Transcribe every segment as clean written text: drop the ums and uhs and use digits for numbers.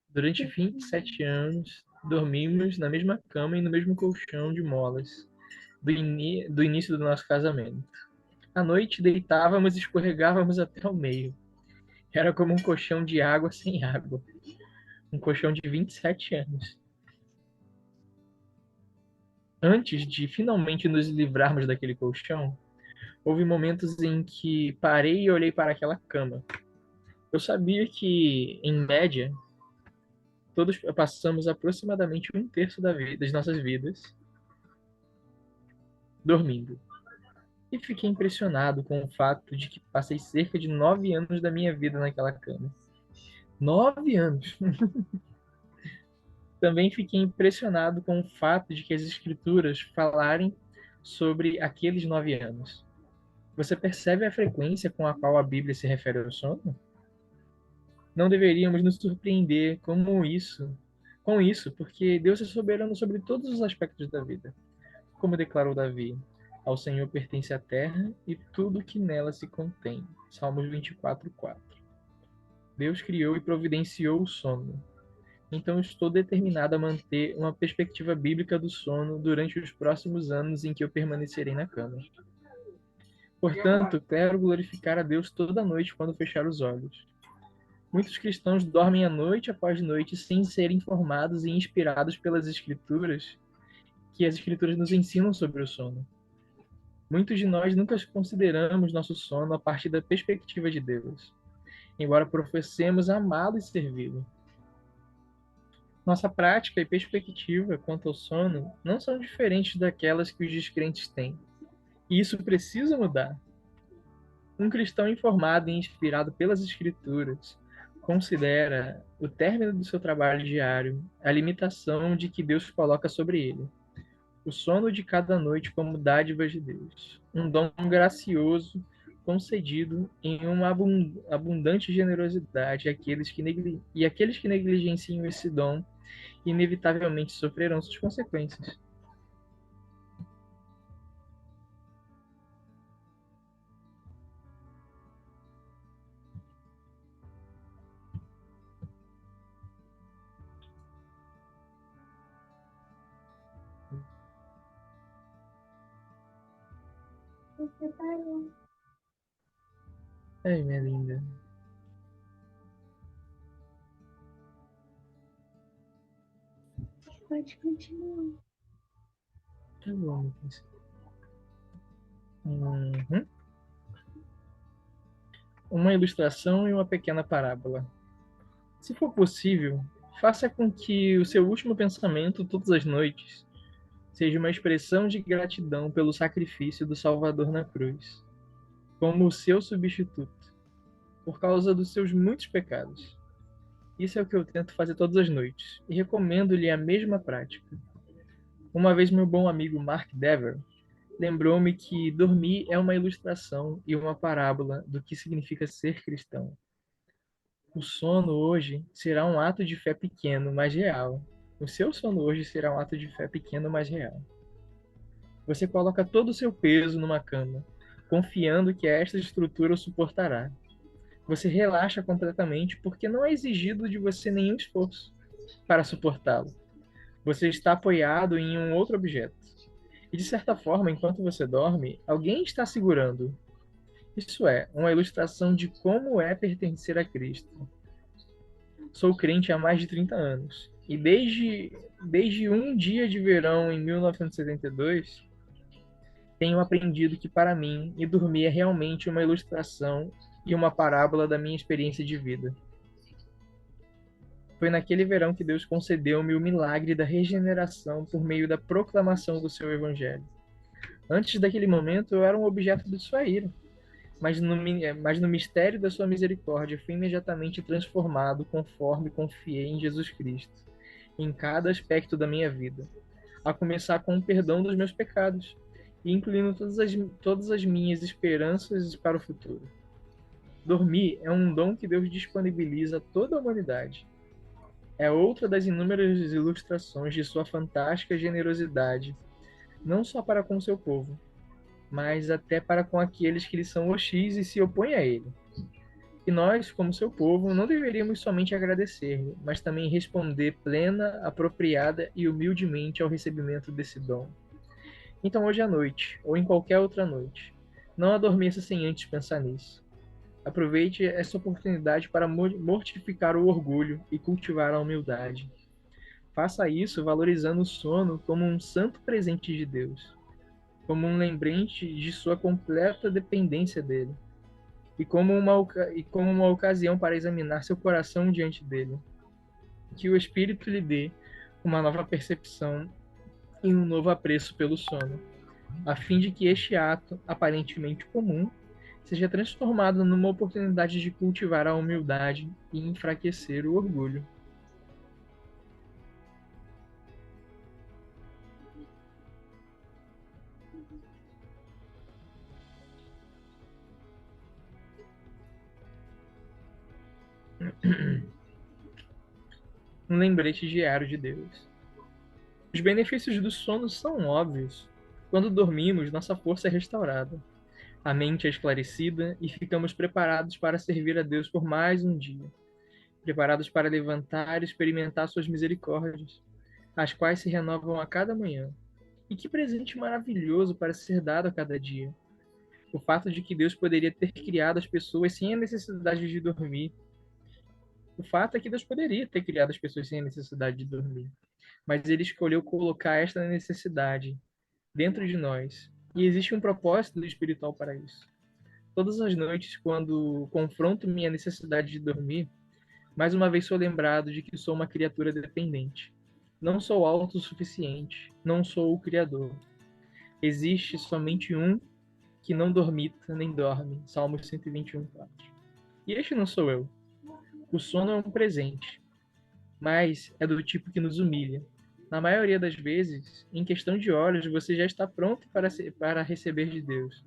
Durante 27 anos, dormimos na mesma cama e no mesmo colchão de molas do início do nosso casamento. À noite, deitávamos e escorregávamos até o meio. Era como um colchão de água sem água. Um colchão de 27 anos. Antes de finalmente nos livrarmos daquele colchão, houve momentos em que parei e olhei para aquela cama. Eu sabia que, em média, todos passamos aproximadamente um terço das nossas vidas dormindo. E fiquei impressionado com o fato de que passei cerca de 9 anos da minha vida naquela cama. 9 anos! Também fiquei impressionado com o fato de que as escrituras falarem sobre aqueles 9 anos. Você percebe a frequência com a qual a Bíblia se refere ao sono? Não deveríamos nos surpreender com isso, porque Deus é soberano sobre todos os aspectos da vida. Como declarou Davi, ao Senhor pertence a terra e tudo que nela se contém. Salmos 24:4. Deus criou e providenciou o sono. Então estou determinado a manter uma perspectiva bíblica do sono durante os próximos anos em que eu permanecerei na cama. Portanto, quero glorificar a Deus toda noite quando fechar os olhos. Muitos cristãos dormem a noite após noite sem serem informados e inspirados pelas Escrituras, que as Escrituras nos ensinam sobre o sono. Muitos de nós nunca consideramos nosso sono a partir da perspectiva de Deus, embora professemos amá-lo e servi-lo. Nossa prática e perspectiva quanto ao sono não são diferentes daquelas que os descrentes têm. E isso precisa mudar. Um cristão informado e inspirado pelas Escrituras considera o término do seu trabalho diário a limitação de que Deus coloca sobre ele. O sono de cada noite como dádiva de Deus. Um dom gracioso concedido em uma abundante generosidade e aqueles que negligenciam esse dom inevitavelmente sofrerão suas consequências. Ai, minha linda. Pode continuar. Tá bom, meu príncipe. Uhum. Uma ilustração e uma pequena parábola. Se for possível, faça com que o seu último pensamento todas as noites seja uma expressão de gratidão pelo sacrifício do Salvador na cruz, como o seu substituto, por causa dos seus muitos pecados. Isso é o que eu tento fazer todas as noites, e recomendo-lhe a mesma prática. Uma vez meu bom amigo Mark Dever lembrou-me que dormir é uma ilustração e uma parábola do que significa ser cristão. O sono hoje será um ato de fé pequeno, mas real. O seu sono hoje será um ato de fé pequeno, mas real. Você coloca todo o seu peso numa cama, confiando que esta estrutura o suportará. Você relaxa completamente porque não é exigido de você nenhum esforço para suportá-lo. Você está apoiado em um outro objeto. E de certa forma, enquanto você dorme, alguém está segurando. Isso é, uma ilustração de como é pertencer a Cristo. Sou crente há mais de 30 anos. E desde um dia de verão em 1972, tenho aprendido que para mim, e dormir é realmente uma ilustração e uma parábola da minha experiência de vida. Foi naquele verão que Deus concedeu-me o milagre da regeneração por meio da proclamação do seu evangelho. Antes daquele momento, eu era um objeto de sua ira, mas no mistério da sua misericórdia fui imediatamente transformado conforme confiei em Jesus Cristo, em cada aspecto da minha vida, a começar com o perdão dos meus pecados, e incluindo todas as minhas esperanças para o futuro. Dormir é um dom que Deus disponibiliza a toda a humanidade. É outra das inúmeras ilustrações de sua fantástica generosidade, não só para com seu povo, mas até para com aqueles que lhe são hostis e se opõem a ele. E nós, como seu povo, não deveríamos somente agradecer, mas também responder plena, apropriada e humildemente ao recebimento desse dom. Então, hoje à noite, ou em qualquer outra noite, não adormeça sem antes pensar nisso. Aproveite essa oportunidade para mortificar o orgulho e cultivar a humildade. Faça isso valorizando o sono como um santo presente de Deus, como um lembrete de sua completa dependência dele, e como uma ocasião para examinar seu coração diante dele. Que o Espírito lhe dê uma nova percepção e um novo apreço pelo sono, a fim de que este ato, aparentemente comum, seja transformado numa oportunidade de cultivar a humildade e enfraquecer o orgulho. Um lembrete diário de Deus. Os benefícios do sono são óbvios. Quando dormimos, nossa força é restaurada, a mente é esclarecida e ficamos preparados para servir a Deus por mais um dia, preparados para levantar e experimentar suas misericórdias, as quais se renovam a cada manhã. E que presente maravilhoso para ser dado a cada dia! O fato de que Deus poderia ter criado as pessoas sem a necessidade de dormir. O fato é que Deus poderia ter criado as pessoas sem a necessidade de dormir. Mas ele escolheu colocar esta necessidade dentro de nós. E existe um propósito espiritual para isso. Todas as noites, quando confronto minha necessidade de dormir, mais uma vez sou lembrado de que sou uma criatura dependente. Não sou autossuficiente, não sou o Criador. Existe somente um que não dormita nem dorme. Salmos 121:4. E este não sou eu. O sono é um presente, mas é do tipo que nos humilha. Na maioria das vezes, em questão de horas, você já está pronto para receber de Deus,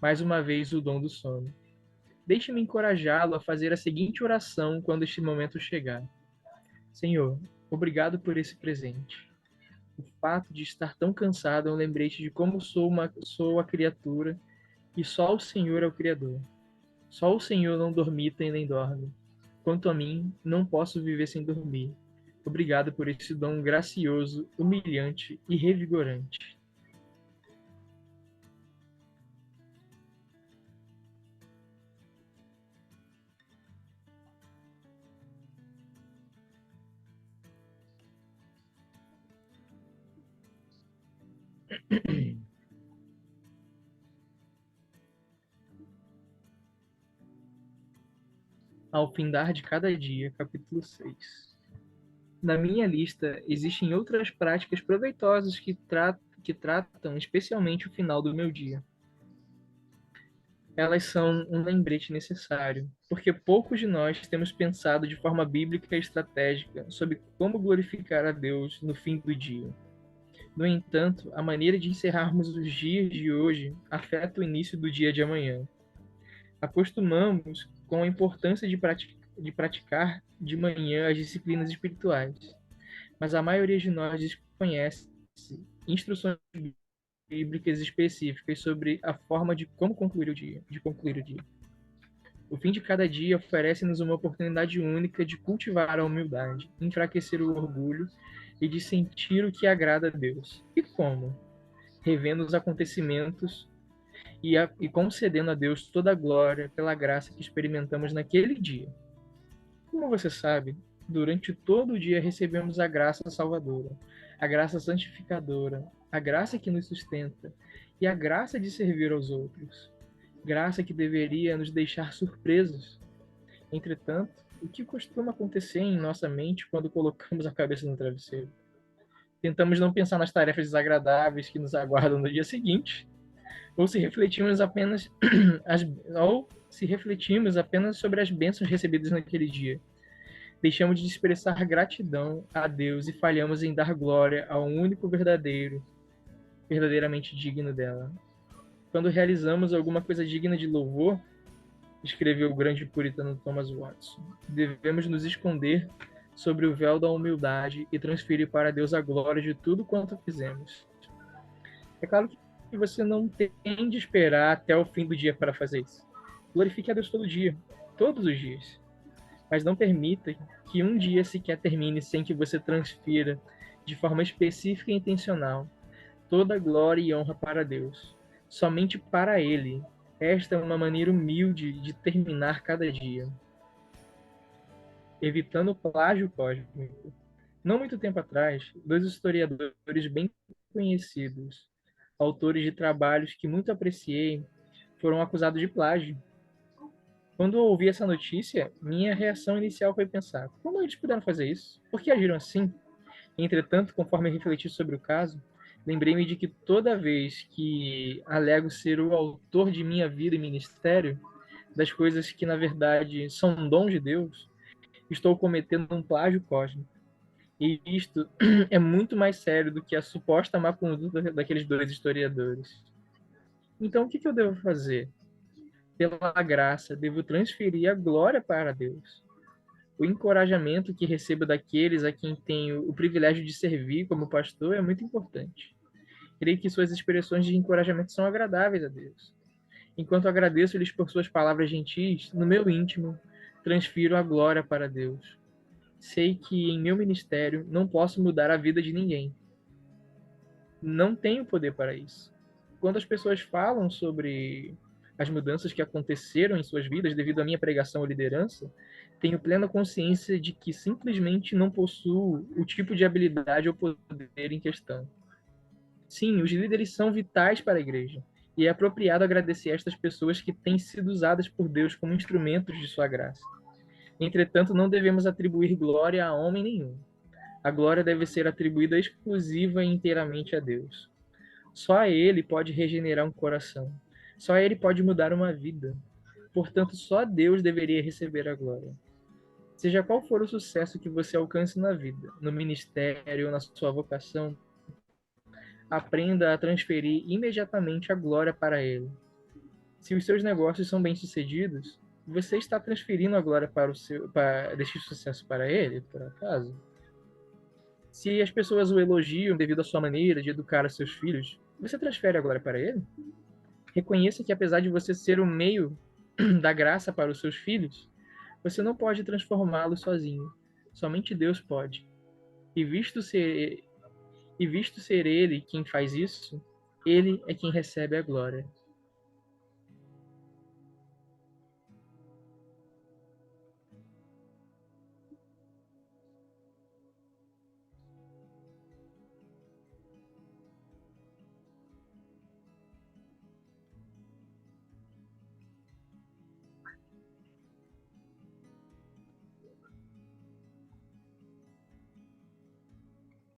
mais uma vez, o dom do sono. Deixe-me encorajá-lo a fazer a seguinte oração quando este momento chegar: Senhor, obrigado por esse presente. O fato de estar tão cansado é um lembrete de como sou a criatura e só o Senhor é o Criador. Só o Senhor não dormita e nem dorme. Quanto a mim, não posso viver sem dormir. Obrigado por esse dom gracioso, humilhante e revigorante. Ao findar de cada dia, capítulo 6. Na minha lista existem outras práticas proveitosas que tratam especialmente o final do meu dia. Elas são um lembrete necessário, porque poucos de nós temos pensado de forma bíblica e estratégica sobre como glorificar a Deus no fim do dia. No entanto, a maneira de encerrarmos os dias de hoje afeta o início do dia de amanhã. Acostumamos com a importância de praticar de manhã as disciplinas espirituais, mas a maioria de nós desconhece instruções bíblicas específicas sobre a forma de como concluir o dia. O fim de cada dia oferece-nos uma oportunidade única de cultivar a humildade, enfraquecer o orgulho e de sentir o que agrada a Deus. E como? Revendo os acontecimentos e concedendo a Deus toda a glória pela graça que experimentamos naquele dia. Como você sabe, durante todo o dia recebemos a graça salvadora, a graça santificadora, a graça que nos sustenta e a graça de servir aos outros. Graça que deveria nos deixar surpresos. Entretanto, o que costuma acontecer em nossa mente quando colocamos a cabeça no travesseiro? Tentamos não pensar nas tarefas desagradáveis que nos aguardam no dia seguinte, ou se refletimos apenas as, ou se refletimos apenas sobre as bênçãos recebidas naquele dia. Deixamos de expressar gratidão a Deus e falhamos em dar glória ao único verdadeiramente digno dela. Quando realizamos alguma coisa digna de louvor, escreveu o grande puritano Thomas Watson, devemos nos esconder sobre o véu da humildade e transferir para Deus a glória de tudo quanto fizemos. É claro que você não tem de esperar até o fim do dia para fazer isso. Glorifique a Deus todo dia, todos os dias. Mas não permita que um dia sequer termine sem que você transfira, de forma específica e intencional, toda glória e honra para Deus, somente para Ele. Esta é uma maneira humilde de terminar cada dia, evitando o plágio cósmico. Não muito tempo atrás, dois historiadores bem conhecidos, autores de trabalhos que muito apreciei, foram acusados de plágio. Quando eu ouvi essa notícia, minha reação inicial foi pensar: como eles puderam fazer isso? Por que agiram assim? Entretanto, conforme eu refleti sobre o caso, lembrei-me de que toda vez que alego ser o autor de minha vida e ministério, das coisas que na verdade são dons de Deus, estou cometendo um plágio cósmico. E isto é muito mais sério do que a suposta má conduta daqueles dois historiadores. Então, o que eu devo fazer? Pela graça, devo transferir a glória para Deus. O encorajamento que recebo daqueles a quem tenho o privilégio de servir como pastor é muito importante. Creio que suas expressões de encorajamento são agradáveis a Deus. Enquanto agradeço-lhes por suas palavras gentis, no meu íntimo, transfiro a glória para Deus. Sei que em meu ministério não posso mudar a vida de ninguém. Não tenho poder para isso. Quando as pessoas falam sobre as mudanças que aconteceram em suas vidas devido à minha pregação ou liderança, tenho plena consciência de que simplesmente não possuo o tipo de habilidade ou poder em questão. Sim, os líderes são vitais para a igreja, e é apropriado agradecer a estas pessoas que têm sido usadas por Deus como instrumentos de sua graça. Entretanto, não devemos atribuir glória a homem nenhum. A glória deve ser atribuída exclusiva e inteiramente a Deus. Só a Ele pode regenerar um coração. Só Ele pode mudar uma vida. Portanto, só Deus deveria receber a glória. Seja qual for o sucesso que você alcance na vida, no ministério ou na sua vocação, aprenda a transferir imediatamente a glória para Ele. Se os seus negócios são bem-sucedidos, você está transferindo a glória deste sucesso para Ele, por acaso? Se as pessoas o elogiam devido à sua maneira de educar os seus filhos, você transfere a glória para Ele? Reconheça que apesar de você ser o meio da graça para os seus filhos, você não pode transformá-los sozinho. Somente Deus pode. E visto ser Ele quem faz isso, Ele é quem recebe a glória.